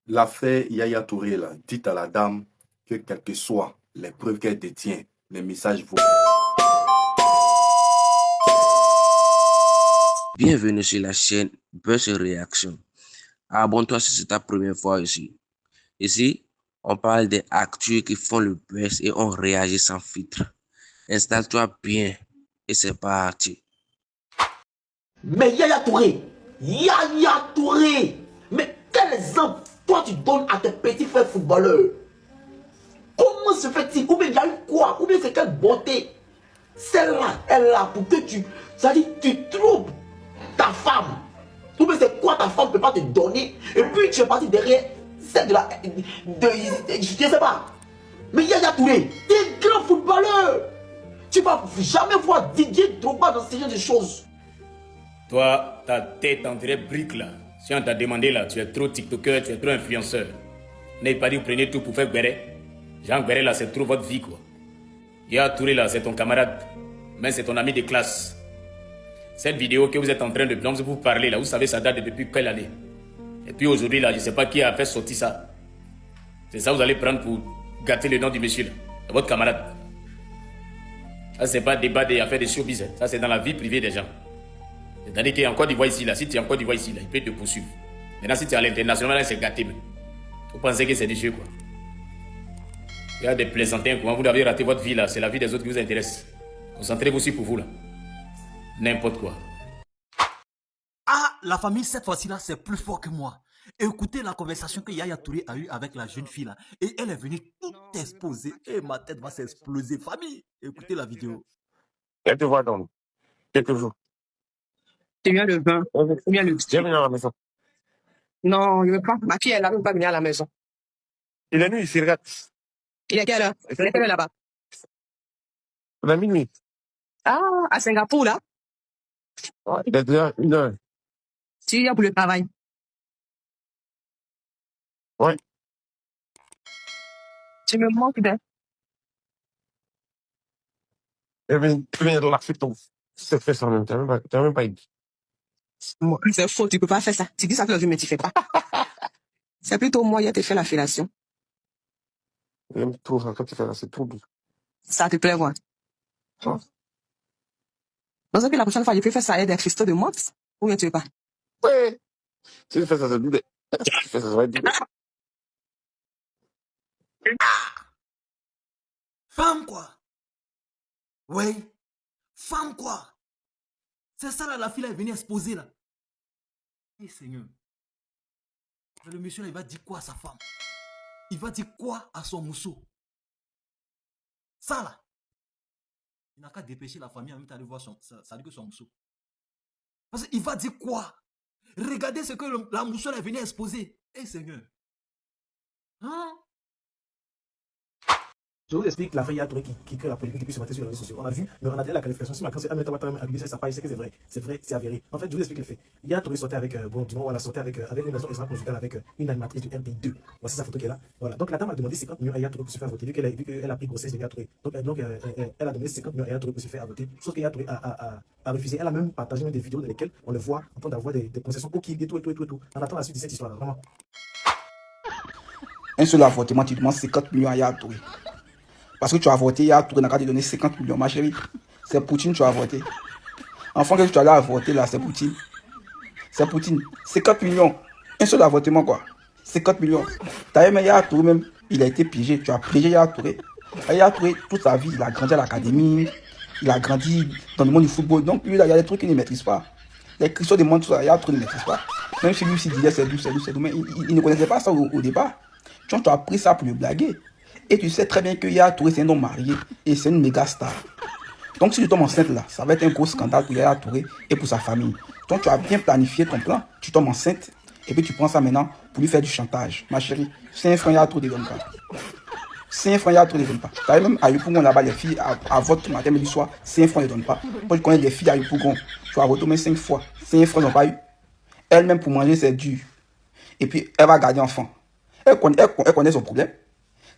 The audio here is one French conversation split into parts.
L'affaire Yaya Touré, là, dites à la dame que quelles que soient les preuves qu'elle détient, les messages vont. Bienvenue sur la chaîne Buzz Réaction. Abonne-toi si c'est ta première fois ici. Ici, on parle des actus qui font le buzz et on réagit sans filtre. Installe-toi bien et c'est parti. Mais Yaya Touré, mais quel exemple toi tu donnes à tes petits frères footballeurs? Comment se fait-il? Ou bien il y a eu quoi? Ou bien c'est quelle beauté? Celle-là, elle est là pour que tu troubles ta femme. Ou bien c'est quoi ta femme ne peut pas te donner? Et puis tu es parti derrière celle je sais pas. Mais Yaya Touré, tu es un grand footballeur. Tu vas jamais voir Didier Drogba dans ce genre de choses. Toi, ta tête en dirait brique là. Si on t'a demandé là, tu es trop tiktoker, tu es trop influenceur. N'ayez pas dit vous prenez tout pour faire Guéret. Jean Guéret là, c'est trop votre vie quoi. Yaya Touré là, c'est ton camarade. Mais c'est ton ami de classe. Cette vidéo que vous êtes en train de vous parler là, vous savez ça date depuis quelle année? Et puis aujourd'hui là, je ne sais pas qui a fait sortir ça. C'est ça vous allez prendre pour gâter le nom du monsieur là. C'est votre camarade. Ça c'est pas débat des affaires de showbiz. Ça c'est dans la vie privée des gens. C'est-à-dire qu'il y a encore d'Ivoire ici là. Si tu es encore d'Ivoire ici là, il peut te poursuivre. Maintenant si tu es à l'international, c'est gâté. Vous pensez que c'est des jeux quoi. Il y a des plaisantins. Comment vous avez raté votre vie là? C'est la vie des autres qui vous intéresse. Concentrez-vous aussi pour vous là. N'importe quoi. Ah, la famille, cette fois-ci là, c'est plus fort que moi. Écoutez la conversation que Yaya Touré a eue avec la jeune fille là. Et elle est venue tout exposer. Et ma tête va s'exploser. Famille, écoutez la vidéo. Elle te voit dans quelques jours. Tu viens le 20. Tu viens le... Viens venir à la maison. Non, je ne veux pas. Ma fille, elle n'arrive pas à venir à la maison. Il est nu ici, regarde. Il est quelle heure? Il est quelle heure là-bas? On a minuit. Ah, à Singapour là? Ouais, il est déjà 1 heure. Tu viens pour le travail? Ouais. Tu me manques d'un. Elle vient de la fête. C'est fait ça en même temps. Tu n'as même pas dit. C'est faux, tu ne peux pas faire ça. Tu dis ça que la vie, mais tu ne fais pas. C'est plutôt moi qui ai fait la fellation. J'aime trop ça quand tu fais ça, c'est trop doux. Ça te plaît, moi? Oh. Dans ce que la prochaine fois, je peux faire ça avec des cristaux de mox? Ou bien tu veux pas? Ouais. Si tu fais ça, c'est doux. Si tu fais ça, ça va être doux. Femme quoi? Oui. Femme quoi? C'est ça là, la fille là est venue exposer là. Eh Seigneur. Mais le monsieur là, il va dire quoi à sa femme? Il va dire quoi à son mousseau? Ça là. Il n'a qu'à dépêcher la famille en même temps de voir ça dit que son mousseau. Parce qu'il va dire quoi? Regardez ce que la mousseau là est venue exposer. Eh Seigneur. Hein? Je vous explique la vraie Yaya Touré qui crée la polémique et puis se mettait sur les réseaux sociaux. On a vu, mais on a dit la qualification. Si ma quand c'est Aminata Ouattara a glissé sa page, c'est que c'est vrai. C'est vrai, c'est avéré. En fait, je vous explique le fait. Yaya Touré sortait avec, voilà, sortait avec une maison extra-conjugale avec une animatrice du RD2. Voici sa photo qui est là. Voilà. Donc la dame a demandé 50 millions à Yaya Touré pour se faire voter, vu qu'elle a pris grossesse de Yaya Touré. Donc elle a donné 50 millions à Yaya Touré pour se faire voter. Sauf que Yaya Touré a refusé. Elle a même partagé des vidéos dans lesquelles on le voit en train d'avoir des concessions coquilles et tout. On attend la suite de cette histoire-là, vraiment. Un seul avortement, tu demandes 50 millions à Yaya Touré. Parce que tu as voté, Yaya Touré n'a qu'à te donner 50 millions, ma chérie. C'est Poutine que tu as voté. Enfant que tu as voté là, c'est Poutine. C'est Poutine. 50 millions. Un seul avortement quoi. 50 millions. T'as aimé Yaya Touré même, il a été piégé. Tu as piégé Yaya Touré. Yaya Touré, toute sa vie, il a grandi à l'académie. Il a grandi dans le monde du football. Donc lui, là, il y a des trucs qu'il ne maîtrise pas. Les Christians demandent tout ça, Yaya Touré ne maîtrise pas. Même si lui aussi disait c'est doux, mais il ne connaissait pas ça au départ. Tu as appris ça pour le blaguer. Et tu sais très bien que Yaya Touré, c'est un homme marié et c'est une méga star. Donc si tu tombes enceinte là, ça va être un gros scandale pour Yaya Touré et pour sa famille. Donc tu as bien planifié ton plan, tu tombes enceinte et puis tu prends ça maintenant pour lui faire du chantage. Ma chérie, 5 francs Yaya Touré ne donne pas. 5 francs Yaya Touré ne donne pas. Tu as même à Yopougon là-bas, les filles à vote matin, midi, soir, 5 francs ne donnent pas. Moi je connais des filles à Yopougon, tu as voté 5 fois, 5 francs n'ont pas eu. Elle-même pour manger c'est dur. Et puis elle va garder enfant. Elle connaît son problème.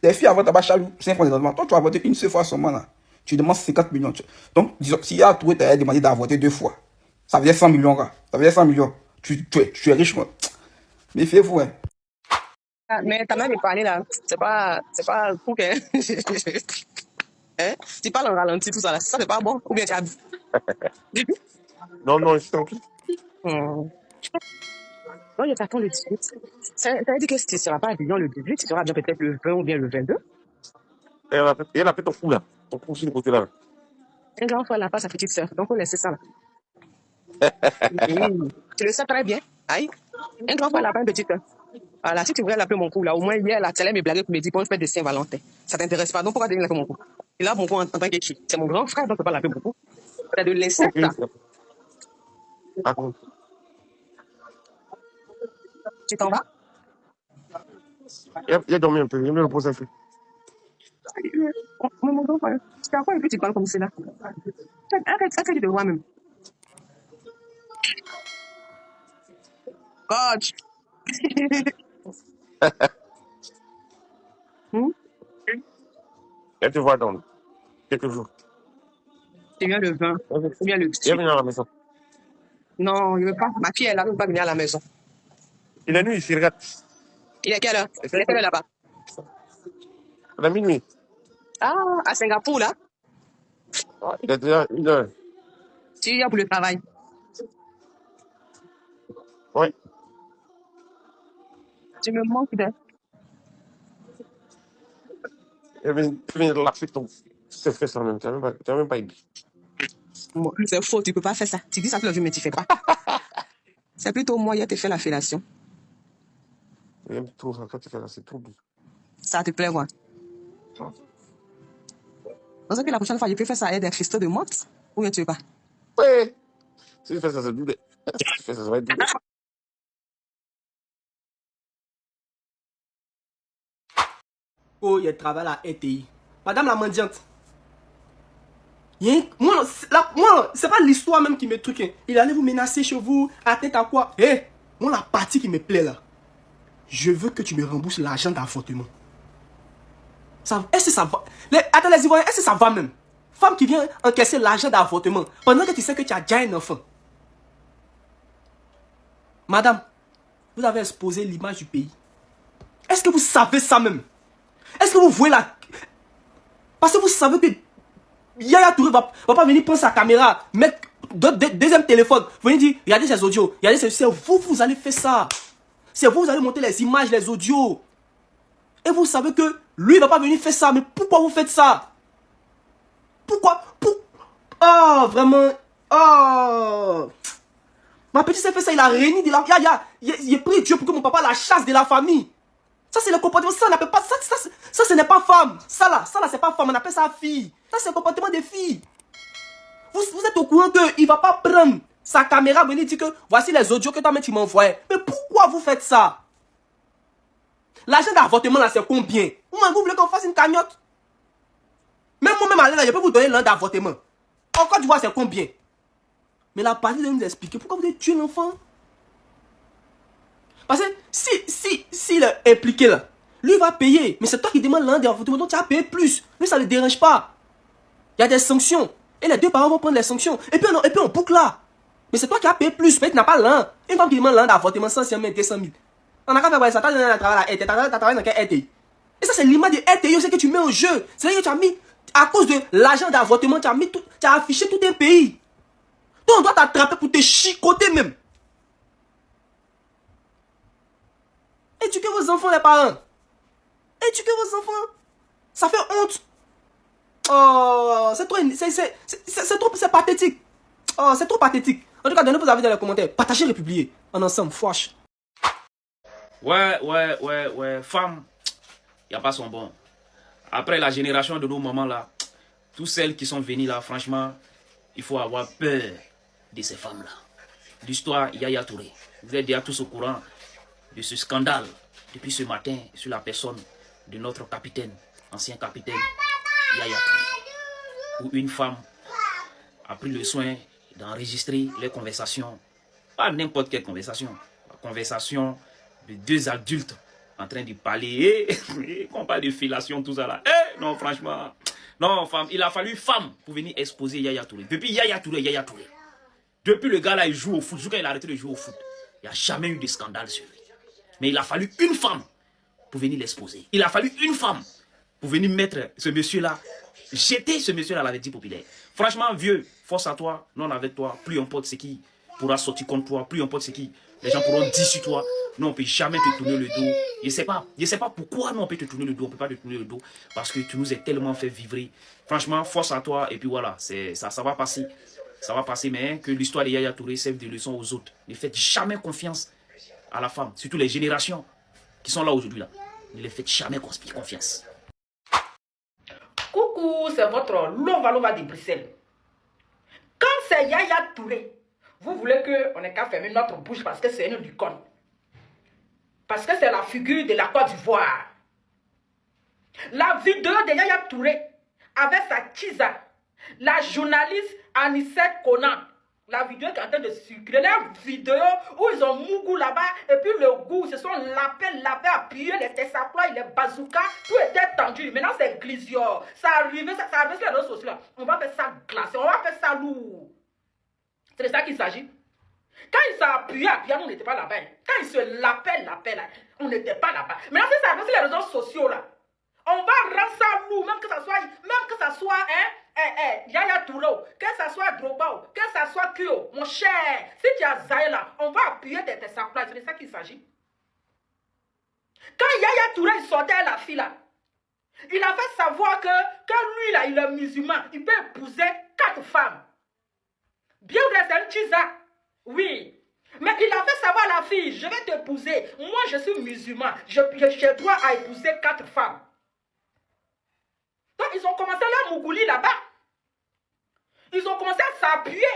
Les filles avant tabac chalou, 5 francs de donnement. Toi, tu as voté une seule fois seulement là. Tu demandes 50 millions. Donc, disons, si Yaya Touré t'a demandé d'avoir voté 2 fois, ça veut dire 100 millions, gars. Ça veut dire 100 millions. Tu es riche, moi. Méfiez-vous, hein. Ah, mais ta manière de parler là, c'est pas pour que. Hein? Tu parles en ralenti, tout ça là. Ça, c'est pas bon. Ou bien tu as. Non, non, je suis tranquille. Non, je t'attends le 18. Ça veut dire que si tu ne seras pas à Avignon le 18, tu seras bien peut-être le 20 ou bien le 22. Et elle a fait ton cou là. Ton cou sur le côté là. Un grand frère n'a pas sa petite sœur. Donc, on laisse ça là. Oui, tu le sais très bien. Aïe. Un grand frère n'a pas une petite sœur. Voilà, si tu voulais l'appeler mon cou là, au moins hier, là, tu allais me blaguer pour me dire qu'on fait des Saint-Valentin. Ça t'intéresse pas. Donc, pourquoi tu viens l'appeler mon cou? Et là, mon cou en tant qu'écrit. C'est mon grand frère, donc tu peux pas l'appeler mon cou. C'est de Ok. l'insecte. Raconte. Tu t'en vas? Il a dormi un peu. Il me repose un peu. Mon grand frère. Tu t'en vas et puis tu parles comme cela. Arrête, tu te vois même. Coach. Elle te voit dans quelques jours. Tu viens le 20. Ok. Ou bien le Il va 18. venir à la maison. Non, il veut pas. Ma fille, elle ne veut pas venir à la maison. Il est nuit ici, regarde. Il est quelle heure? Il est quelle heure là-bas? Il a minuit. Ah, à Singapour, là. Il est déjà 1 heure. Tu y es pour le travail. Ouais. Tu me manques de. Il va venir de la fête. C'est fait ça même. Tu n'as même pas idée. Bon, c'est faux, tu peux pas faire ça. Tu dis ça tout le jour, mais tu fais pas. C'est plutôt moi qui te fait la fellation. Il aime trop ça. Quand tu fais ça, c'est trop doux. Ça te plaît, moi. Parce que la prochaine fois, je peux faire ça avec des cristaux de menthe. Ou bien tu veux pas? Ouais. Si tu fais ça, c'est doux. Si tu fais ça, ça va être doux. Oh, il travaille à RTI. Madame la mendiante. Moi, c'est pas l'histoire même qui me truque. Hein. Il allait vous menacer chez vous, atteinte à quoi? Moi, la partie qui me plaît là, je veux que tu me rembourses l'argent d'avortement. Est-ce que ça va? Attends, les Ivoiriens, est-ce que ça va même? Femme qui vient encaisser l'argent d'avortement pendant que tu sais que tu as déjà un enfant. Madame, vous avez exposé l'image du pays. Est-ce que vous savez ça même? Est-ce que vous voyez la... Parce que vous savez que Yaya Touré va pas venir prendre sa caméra, mettre deuxième téléphone, venir dire, regardez ces audios, regardez c'est vous allez faire ça. C'est vous allez monter les images, les audios. Et vous savez que lui, il va pas venir faire ça. Mais pourquoi vous faites ça? Pourquoi? Oh, vraiment. Oh. Ma petite s'est fait ça, il a réuni de la... Il a pris Dieu pour que mon papa la chasse de la famille. Ça, c'est le comportement. Ça, on appelle pas... Ça, ce n'est pas femme. Ça là, c'est pas femme. On appelle ça fille. Ça, c'est le comportement des filles. Vous êtes au courant qu'il ne va pas prendre sa caméra, venir dire que voici les audios que toi-même tu m'envoies. Mais pourquoi vous faites ça? L'argent d'avortement là, c'est combien? Vous voulez qu'on fasse une cagnotte? Même moi-même, là, je peux vous donner l'an d'avortement. Encore tu vois, c'est combien? Mais la partie de nous expliquer pourquoi vous avez tué l'enfant. Parce que s'il est impliqué là, lui va payer. Mais c'est toi qui demandes l'an d'avortement, donc tu vas payer plus. Lui, ça ne le dérange pas. Il y a des sanctions. Et les deux parents vont prendre les sanctions. Et puis on boucle là. Mais c'est toi qui as payé plus. Mais tu n'as pas l'an. Une femme qui demande l'an d'avortement, 100 000, 200 000. On a qu'à faire ça. Tu as travaillé dans quel RTI? Et ça, c'est l'image de RTI, c'est que tu mets au jeu. C'est-à-dire que tu as mis, à cause de l'argent d'avortement, tu as affiché tout un pays. Donc on doit t'attraper pour te chicoter même. Éduquez vos enfants, les parents. Éduquez vos enfants. Ça fait honte. Oh, c'est pathétique. Oh, c'est trop pathétique. En tout cas, donnez vos avis dans les commentaires. Partagez et publiez. En ensemble, fouache. Ouais. Femme, il n'y a pas son bon. Après la génération de nos mamans là, toutes celles qui sont venues là, franchement, il faut avoir peur de ces femmes-là. L'histoire Yaya Touré. Vous êtes déjà tous au courant de ce scandale depuis ce matin sur la personne de notre capitaine, ancien capitaine Yaya Touré. Où une femme a pris le soin d'enregistrer les conversations. Pas n'importe quelle conversation. La conversation de deux adultes en train de parler. On parle de fellation, tout ça là. Non, franchement. Non, femme. Il a fallu femme pour venir exposer Yaya Touré. Depuis Yaya Touré. Depuis le gars là, il joue au foot. Jusqu'à il a arrêté de jouer au foot. Il n'y a jamais eu de scandale sur lui. Mais il a fallu une femme pour venir l'exposer. Il a fallu une femme pour venir mettre ce monsieur-là, jeter ce monsieur-là à la vertu populaire. Franchement, vieux, force à toi, non avec toi, plus importe ce qui pourra sortir contre toi, plus importe ce qui, les gens pourront dire sur toi, non, on ne peut jamais te tourner le dos. Je ne sais pas pourquoi non, on peut te tourner le dos, on ne peut pas te tourner le dos, parce que tu nous as tellement fait vivre. Franchement, force à toi, et puis voilà, ça va passer. Ça va passer, mais que l'histoire de Yaya Touré serve de leçon aux autres. Ne faites jamais confiance à la femme, surtout les générations qui sont là aujourd'hui. Là. Ne les faites jamais confiance. Coucou, c'est votre Lova de Bruxelles. Quand c'est Yaya Touré, vous voulez qu'on ait qu'à fermer notre bouche parce que c'est une licorne. Parce que c'est la figure de la Côte d'Ivoire. La vidéo de Yaya Touré avec sa Kiza, la journaliste Anissette Conan, la vidéo qui est en train de circuler, la vidéo où ils ont Mougou là-bas, et puis le goût, ce sont lapins appuyés, les tessaplois, les bazookas, tout était tendu. Maintenant c'est glisior. Ça arrive sur les réseaux sociaux. On va faire ça glacé, on va faire ça lourd. C'est de ça qu'il s'agit. Quand il s'est appuyé, on n'était pas là-bas. Quand il se lapait là, on n'était pas là-bas. Maintenant si ça arrive sur les réseaux sociaux là, on va rendre ça lourd, même que ça soit, Yaya Touré, que ça soit Drogba, que ça soit Kyo, mon cher, si tu as Zaya là, on va appuyer tes saplages, c'est de ça qu'il s'agit. Quand Yaya Touré sortait à la fille là, il a fait savoir que lui là, il est musulman, il peut épouser 4 femmes. Bien vrai, c'est un tisa, oui. Mais il a fait savoir à la fille, je vais t'épouser, moi je suis musulman, j'ai droit à épouser 4 femmes. Donc, ils ont commencé la Mougouli là-bas. Ils ont commencé à s'appuyer.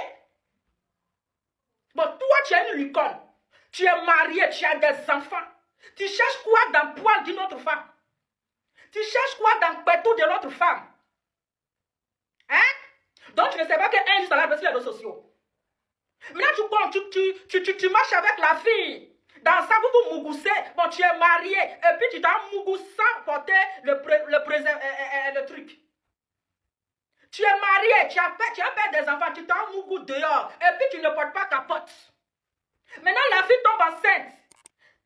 Bon, toi, tu es une licorne. Tu es marié, tu as des enfants. Tu cherches quoi dans le poil d'une autre femme? Tu cherches quoi dans le pétou de l'autre femme? Hein? Donc, tu ne sais pas qu'un juste à la sur les réseaux sociaux. Maintenant, tu marches avec la fille. Dans ça, vous mougoussez. Bon, tu es marié. Et puis, tu t'as mougoussé sans porter le truc. Tu es marié. Tu as fait des enfants. Tu t'as mougou dehors. Et puis, tu ne portes pas ta pote. Maintenant, la fille tombe enceinte.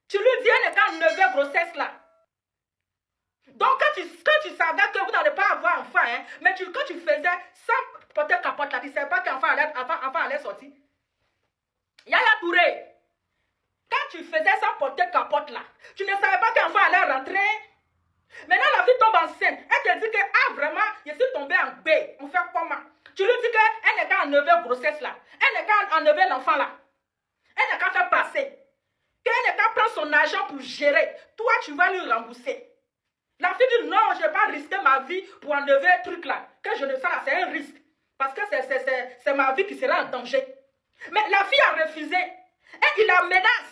Tu lui dis, elle est qu'en 9e grossesse là. Donc, quand tu savais que vous n'allez pas avoir enfant, hein, mais quand tu faisais sans porter capote là, tu ne savais pas qu'enfant allait sortir. Yaya Touré. Quand tu faisais sans porter capote là, tu ne savais pas qu'un enfant allait rentrer. Maintenant la fille tombe enceinte. Elle te dit que vraiment, je suis tombée en B. On fait comment? Tu lui dis qu'elle n'est qu'à enlever grossesse là. Elle n'est qu'à enlever l'enfant là. Elle n'est qu'à faire passer. Qu'elle n'est qu'à prendre son argent pour gérer. Toi, tu vas lui rembourser. La fille dit non, je ne vais pas risquer ma vie pour enlever un truc là. Que je ne sais pas, c'est un risque. Parce que c'est ma vie qui sera en danger. Mais la fille a refusé. Et il la menace.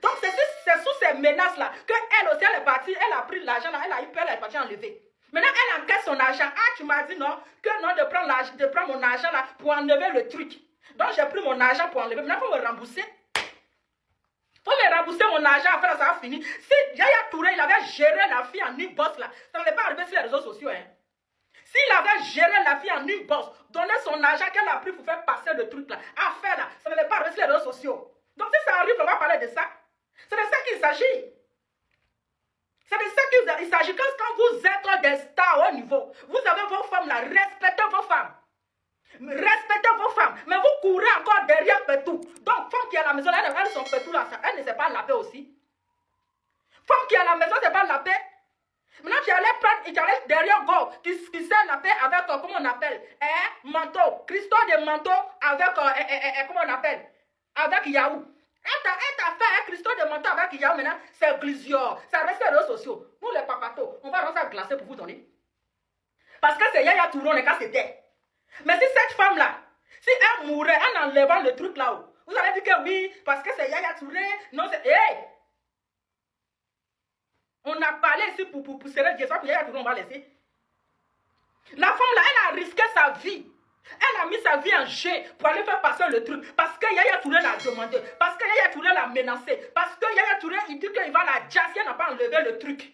Donc c'est sous ces menaces-là qu'elle aussi, elle est partie, elle a pris l'argent, elle a eu peur, elle est partie enlever. Maintenant, elle encaisse son argent. Ah, tu m'as dit non, que non, de prendre mon argent là pour enlever le truc. Donc j'ai pris mon argent pour enlever. Maintenant, il faut me rembourser. Il faut me rembourser mon argent, après ça va finir. Si Yaya Touré, il avait géré la fille en une bosse là, ça n'allait pas arriver sur les réseaux sociaux. Hein. S'il avait géré la fille en une bosse, donné son argent qu'elle a pris pour faire passer le truc là, à faire là, ça n'allait pas arriver sur les réseaux sociaux. Donc si ça arrive, on va parler de ça. C'est de ça qu'il s'agit. C'est de ça qu'il s'agit. Quand vous êtes des stars au niveau, vous avez vos femmes là, respectez vos femmes. Respectez vos femmes. Mais vous courez encore derrière Pétou. Donc, femme qui est à la maison, elle son Pétou là, elle ne sait pas la paix aussi. Femme qui est à la maison, c'est pas la paix. Maintenant, tu allais derrière Go, qui sait la paix avec, comment on appelle, manteau. Christophe de manteau avec, comment on appelle, avec Yahoo. Elle t'a fait un Christophe de manteau avec Yahoo maintenant, c'est glisior. Ça reste les réseaux sociaux. Nous, les papatos, on va rendre ça glacé pour vous donner. Parce que c'est Yaya Touré, on est qu'à c'était. Mais si cette femme-là, si elle mourait en enlevant le truc là-haut, vous allez dire que oui, parce que c'est Yaya Touré, non, c'est. Hey! On a parlé ici pour serrer Dieu, ça pour Yaya Touré, on va laisser. La femme-là, elle a risqué sa vie. Elle a mis sa vie en jeu pour aller faire passer le truc. Parce que Yaya Touré l'a demandé. Parce que Yaya Touré l'a menacé. Parce que Yaya Touré, il dit qu'il va la jasse si elle n'a pas enlevé le truc.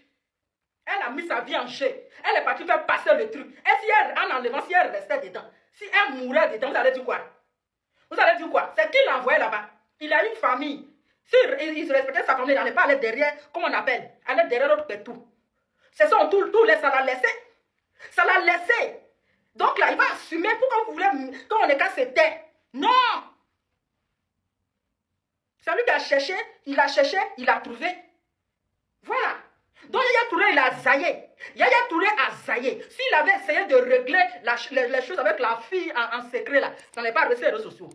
Elle a mis sa vie en jeu. Elle est partie faire passer le truc. Et si elle, en enlevant, si elle restait dedans, si elle mourait dedans, vous allez dire quoi? Vous allez dire quoi? C'est qui l'a envoyé là-bas? Il a une famille. Si il se respectait sa famille, il n'allait pas aller derrière, comment on appelle, aller derrière l'autre Pétou. C'est ça, ça l'a laissé. Ça l'a laissé. Donc là, il va assumer. Pourquoi vous voulez, quand on est qu'à se taire? Non. C'est lui qui a cherché, il a trouvé. Voilà. Donc Yaya Touré, il a zaillé. Yaya Touré a zaillé. S'il avait essayé de régler les choses avec la fille en secret, là, ça n'allait pas arriver sur les réseaux sociaux.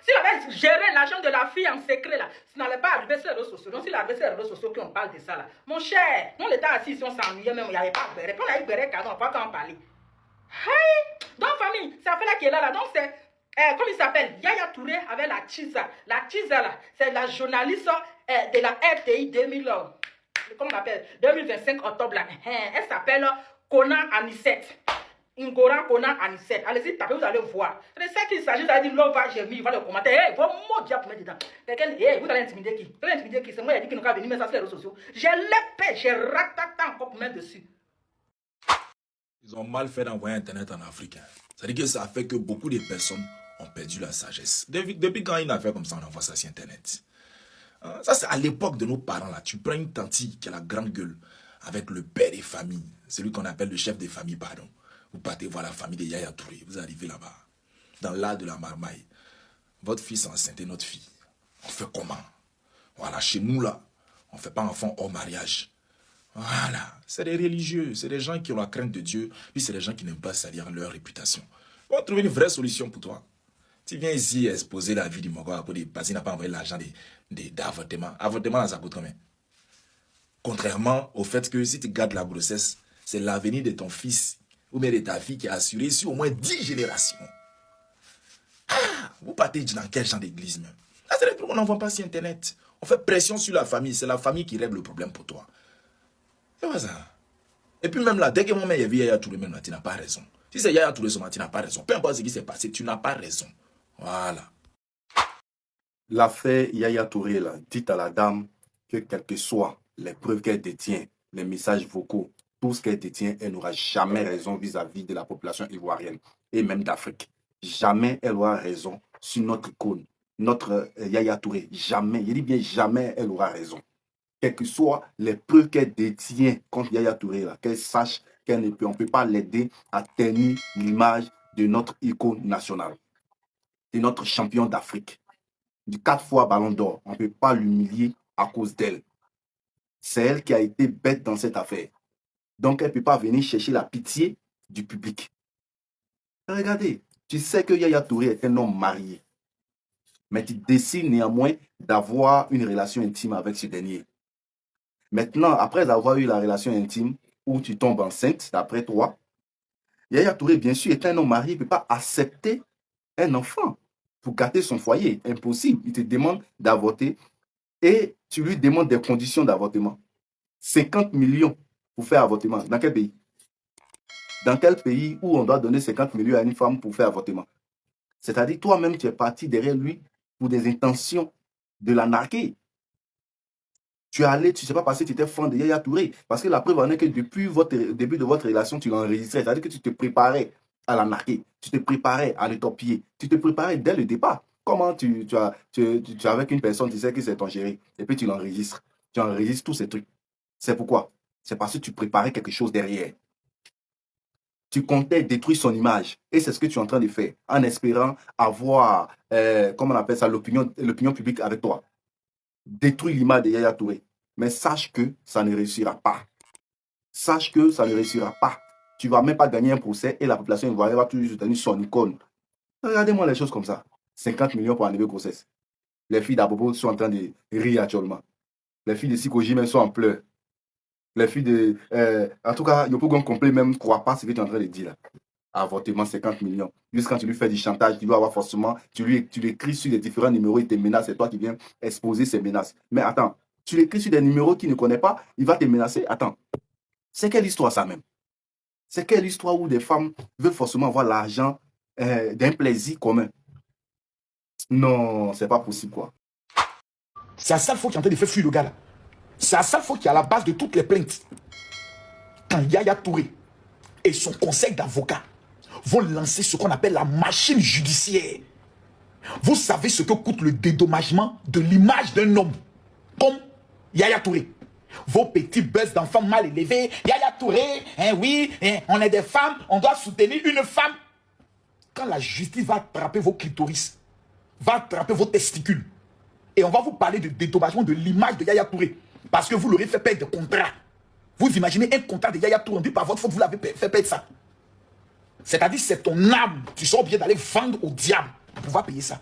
S'il avait géré l'argent de la fille en secret, là, ça n'allait pas arriver sur les réseaux sociaux. Donc s'il arrivait sur les réseaux sociaux qu'on parle de ça, là, mon cher, nous on était assis ici, on s'ennuyait même, il n'y avait pas de béret. Puis on a eu béret cadeau, on va pas en parler. Hey! Donc famille, ça fait là qui est là. Donc c'est, comment il s'appelle? Yaya Touré avec la Chiza. La Chiza, là, c'est la journaliste de la RTI 2000. Comment on appelle 2025 octobre là. Elle s'appelle Kona Anisette. Ingora Kona Anisette. Allez-y, tapez, vous allez voir. C'est ça qu'il s'agit, vous allez dire Lova, j'ai mis, il va le commenter. Hey, vos mots diable pour mettre dedans. Vous allez intimider qui? Vous allez intimider qui? C'est moi qui ai dit qu'il n'a qu'à venir mettre ça sur les réseaux sociaux. J'ai l'épée, j'ai ratata encore pour mettre dessus. Ils ont mal fait d'envoyer Internet en Afrique. C'est-à-dire que ça fait que beaucoup de personnes ont perdu la sagesse. Depuis quand une affaire comme ça, on envoie ça sur Internet? Ça, c'est à l'époque de nos parents, là. Tu prends une tantille qui a la grande gueule avec le père des familles, celui qu'on appelle le chef des familles, pardon. Vous partez voir la famille de Yaya Touré. Vous arrivez là-bas, dans l'art de la marmaille. Votre fils a enceinté notre fille. On fait comment? Voilà, chez nous, là, on ne fait pas enfant hors mariage. Voilà, c'est des religieux, c'est des gens qui ont la crainte de Dieu, puis c'est des gens qui n'aiment pas salir leur réputation. On va trouver une vraie solution pour toi. Tu viens ici exposer la vie du Mogo parce qu'il n'a pas envoyé l'argent d'avortement. Avortement, ça coûte combien? Contrairement au fait que si tu gardes la grossesse, c'est l'avenir de ton fils ou bien de ta fille qui est assuré sur au moins 10 générations. Ah, vous partez dans quel genre d'église même? Là, c'est le truc qu'on n'envoie pas sur Internet. On fait pression sur la famille, c'est la famille qui règle le problème pour toi. C'est pas ça. Et puis même là, dès que mon mère a vu Yaya Touré, même là, tu n'as pas raison. Si c'est Yaya Touré, tu n'as pas raison. Peu importe ce qui s'est passé, tu n'as pas raison. Voilà. L'affaire Yaya Touré, là, dites à la dame que quelles que soient les preuves qu'elle détient, les messages vocaux, tout ce qu'elle détient, elle n'aura jamais raison vis-à-vis de la population ivoirienne et même d'Afrique. Jamais elle aura raison sur notre icône, notre Yaya Touré. Jamais, je dis bien jamais elle aura raison. Quelles que soient les preuves qu'elle détient contre Yaya Touré, qu'elle sache qu'on ne peut pas l'aider à tenir l'image de notre icône nationale, de notre champion d'Afrique, du 4 fois Ballon d'Or. On ne peut pas l'humilier à cause d'elle. C'est elle qui a été bête dans cette affaire. Donc, elle ne peut pas venir chercher la pitié du public. Regardez, tu sais que Yaya Touré est un homme marié, mais tu décides néanmoins d'avoir une relation intime avec ce dernier. Maintenant, après avoir eu la relation intime où tu tombes enceinte, d'après toi, Yaya Touré, bien sûr, est un homme marié, il ne peut pas accepter un enfant pour gâter son foyer. Impossible. Il te demande d'avorter et tu lui demandes des conditions d'avortement. 50 millions pour faire avortement. Dans quel pays? Dans quel pays où on doit donner 50 millions à une femme pour faire avortement? C'est-à-dire, toi-même, tu es parti derrière lui pour des intentions de la narquer. Tu es allé, tu ne sais pas parce que tu étais fan de Yaya Touré. Parce que la preuve en est que depuis le début de votre relation, tu l'as enregistré. C'est-à-dire que tu te préparais à la narquer. Tu te préparais à le torpiller. Tu te préparais dès le départ. Comment tu es avec une personne, tu sais que c'est ton chéri. Et puis tu l'enregistres. Tu enregistres tous ces trucs. C'est pourquoi? C'est parce que tu préparais quelque chose derrière. Tu comptais détruire son image. Et c'est ce que tu es en train de faire. En espérant avoir, comment on appelle ça, l'opinion publique avec toi. Détruire l'image de Yaya Touré. Mais sache que ça ne réussira pas. Sache que ça ne réussira pas. Tu ne vas même pas gagner un procès et la population ivoirienne va toujours soutenir son icône. Regardez-moi les choses comme ça. 50 millions pour enlever grossesse. Les filles d'Abobo sont en train de rire actuellement. Les filles de Sikoji même sont en pleurs. Les filles de... en tout cas, Yopo Gon complet même ne croit pas ce que tu es en train de dire là. Avortement, 50 millions. Juste quand tu lui fais du chantage, tu dois avoir forcément... Tu lui écris sur les différents numéros, il te menace, c'est toi qui viens exposer ces menaces. Mais attends, tu l'écris sur des numéros qu'il ne connaît pas, il va te menacer. Attends, c'est quelle histoire ça même? C'est quelle histoire où des femmes veulent forcément avoir l'argent d'un plaisir commun? Non, c'est pas possible quoi. C'est à ça qu'il faut qui est en train de faire fuir le gars là. C'est à ça qu'il faut qui est à la base de toutes les plaintes. Quand Yaya Touré et son conseil d'avocats vont lancer ce qu'on appelle la machine judiciaire Vous savez ce que coûte le dédommagement de l'image d'un homme comme Yaya Touré. Vos petits buzz d'enfants mal élevés. Yaya Touré, hein, oui, hein, on est des femmes, on doit soutenir une femme. Quand la justice va attraper vos clitoris, va attraper vos testicules, et on va vous parler de dédommagement de l'image de Yaya Touré, parce que vous l'aurez fait perdre de contrat. Vous imaginez un contrat de Yaya Touré, on dit par votre faute, vous l'avez fait perdre ça. C'est-à-dire c'est ton âme, tu seras obligé d'aller vendre au diable pour pouvoir payer ça.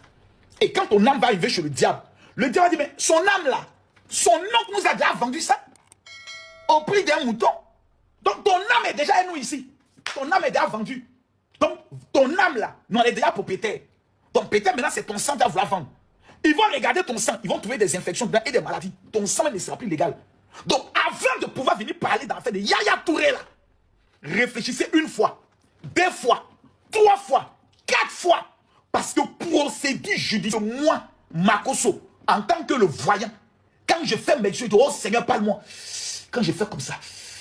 Et quand ton âme va arriver chez le diable va dire, mais son âme là, son oncle nous a déjà vendu ça au prix d'un mouton. Donc ton âme est déjà à nous ici. Ton âme est déjà vendue. Donc ton âme là, nous on est déjà propriétaire. Donc peut-être maintenant c'est ton sang qui va vouloir vendre. Ils vont regarder ton sang, ils vont trouver des infections et des maladies. Ton sang ne sera plus légal. Donc avant de pouvoir venir parler dans l'affaire de Yaya Touré là, réfléchissez une fois, 2 fois, 3 fois, 4 fois. Parce que procédure judiciaire, moi, Makosso, en tant que le voyant, quand je fais mes yeux, je dis, oh Seigneur, parle-moi. Quand je fais comme ça,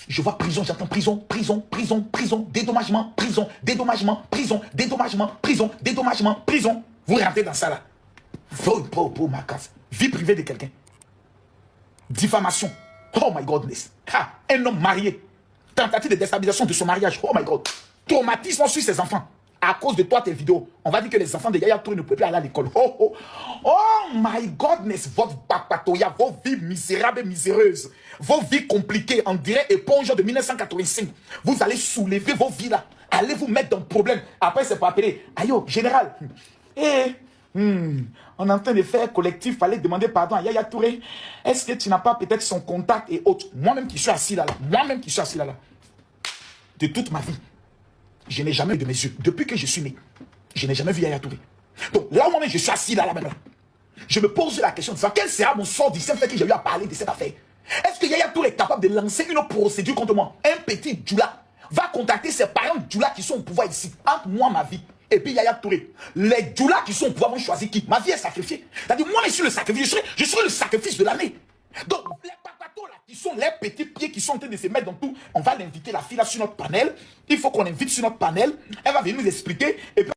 je vois prison, j'entends prison, prison, prison, prison, dédommagement, prison, dédommagement, prison, dédommagement, prison, dédommagement, prison. Vous rentrez dans ça là. Pour ma casse. Vie privée de quelqu'un. Diffamation. Oh my godness. Ha, un homme marié. Tentative de déstabilisation de son mariage. Oh my god. Traumatisme sur ses enfants. À cause de toi, tes vidéos. On va dire que les enfants de Yaya Touré ne peuvent plus aller à l'école. Oh, oh. Oh my godness. Votre papatoya, vos vies misérables et miséreuses. Vos vies compliquées, on dirait éponge de 1985. Vous allez soulever vos vies là. Allez vous mettre dans le problème. Après, c'est pour appeler. Aïe, général. On est en train de faire collectif. Fallait demander pardon à Yaya Touré. Est-ce que tu n'as pas peut-être son contact et autres? Moi-même qui suis assis là. Moi-même qui suis assis là. De toute ma vie. Je n'ai jamais eu de mes yeux. Depuis que je suis né, je n'ai jamais vu Yaya Touré. Donc là où moi-même je suis assis là, je me pose la question de savoir quel sera mon sort d'ici fait que j'ai eu à parler de cette affaire. Est-ce que Yaya Touré est capable de lancer une procédure contre moi? Un petit Djoula va contacter ses parents Djoula qui sont au pouvoir ici, entre moi, ma vie, et puis Yaya Touré. Les Djoula qui sont au pouvoir vont choisir qui? Ma vie est sacrifiée. C'est-à-dire, moi, je suis le sacrifice, je serai le sacrifice de l'année. Donc, les papatos là, qui sont les petits pieds qui sont en train de se mettre dans tout, on va l'inviter, la fille là, sur notre panel. Il faut qu'on l'invite sur notre panel. Elle va venir nous expliquer. Et puis,